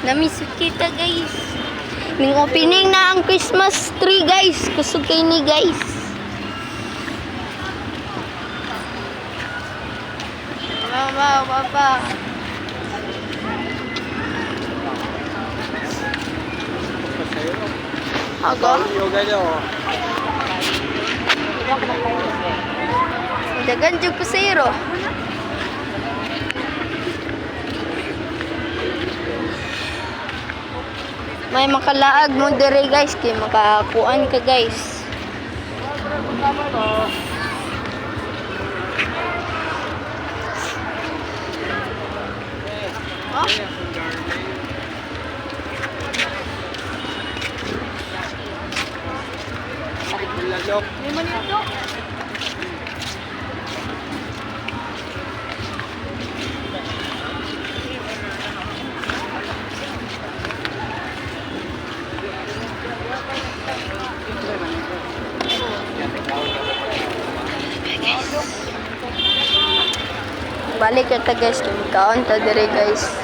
Namiss kita guys. Ning opening na ang Christmas tree guys. Kusog kay ni guys. Mama, papa. Aga? Dagan jud ko zero. May makalaag mo dire guys kay makakuan ka guys. Oh? May manito. Balik kita guys, kaon ta dire guys.